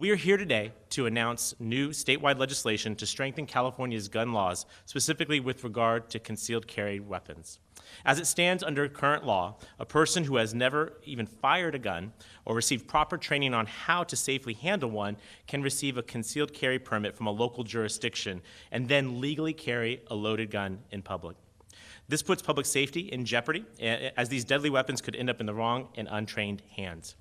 We are here today to announce new statewide legislation to strengthen California's gun laws, specifically with regard to concealed carry weapons. As it stands under current law, a person who has never even fired a gun or received proper training on how to safely handle one can receive a concealed carry permit from a local jurisdiction and then legally carry a loaded gun in public. This puts public safety in jeopardy, as these deadly weapons could end up in the wrong and untrained hands.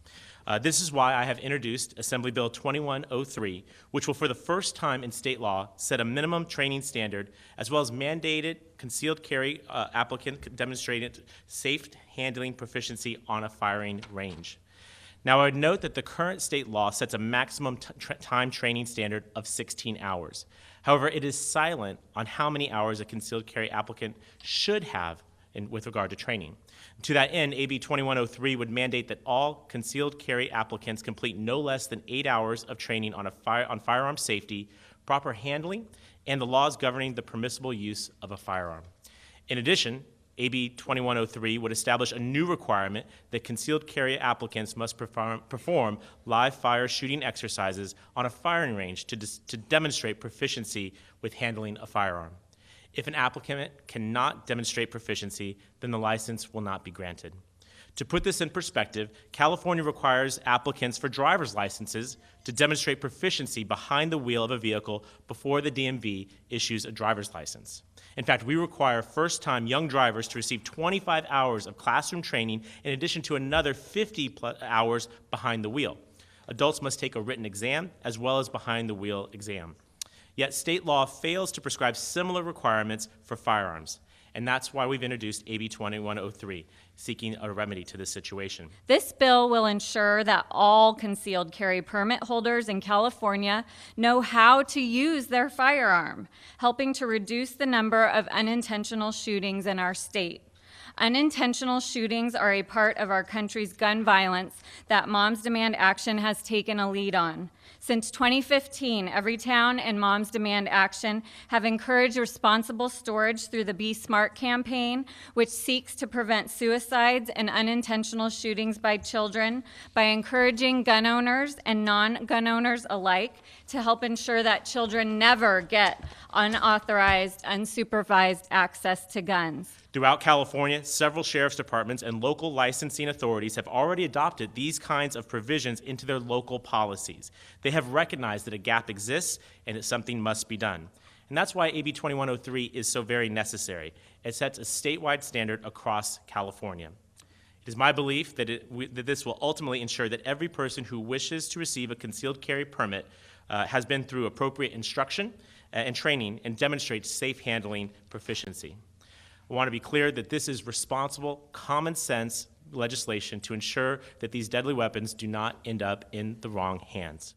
This is why I have introduced Assembly Bill 2103, which will for the first time in state law set a minimum training standard as well as mandated concealed carry applicant demonstrated safe handling proficiency on a firing range. Now, I would note that the current state law sets a maximum time training standard of 16 hours. However, it is silent on how many hours a concealed carry applicant should have with regard to training. To that end, AB 2103 would mandate that all concealed carry applicants complete no less than 8 hours of training on firearm safety, proper handling, and the laws governing the permissible use of a firearm. In addition, AB 2103 would establish a new requirement that concealed carry applicants must perform live fire shooting exercises on a firing range to demonstrate proficiency with handling a firearm. If an applicant cannot demonstrate proficiency, then the license will not be granted. To put this in perspective, California requires applicants for driver's licenses to demonstrate proficiency behind the wheel of a vehicle before the DMV issues a driver's license. In fact, we require first-time young drivers to receive 25 hours of classroom training in addition to another 50 hours behind the wheel. Adults must take a written exam as well as behind-the-wheel exam. Yet state law fails to prescribe similar requirements for firearms, and that's why we've introduced AB 2103, seeking a remedy to this situation. This bill will ensure that all concealed carry permit holders in California know how to use their firearm, helping to reduce the number of unintentional shootings in our state. Unintentional shootings are a part of our country's gun violence that Moms Demand Action has taken a lead on. Since 2015, Everytown and Moms Demand Action have encouraged responsible storage through the Be Smart campaign, which seeks to prevent suicides and unintentional shootings by children by encouraging gun owners and non-gun owners alike to help ensure that children never get unauthorized, unsupervised access to guns. Throughout California, several sheriff's departments and local licensing authorities have already adopted these kinds of provisions into their local policies. They have recognized that a gap exists and that something must be done. And that's why AB 2103 is so very necessary. It sets a statewide standard across California. It is my belief that this will ultimately ensure that every person who wishes to receive a concealed carry permit has been through appropriate instruction and training and demonstrates safe handling proficiency. I want to be clear that this is responsible, common sense legislation to ensure that these deadly weapons do not end up in the wrong hands.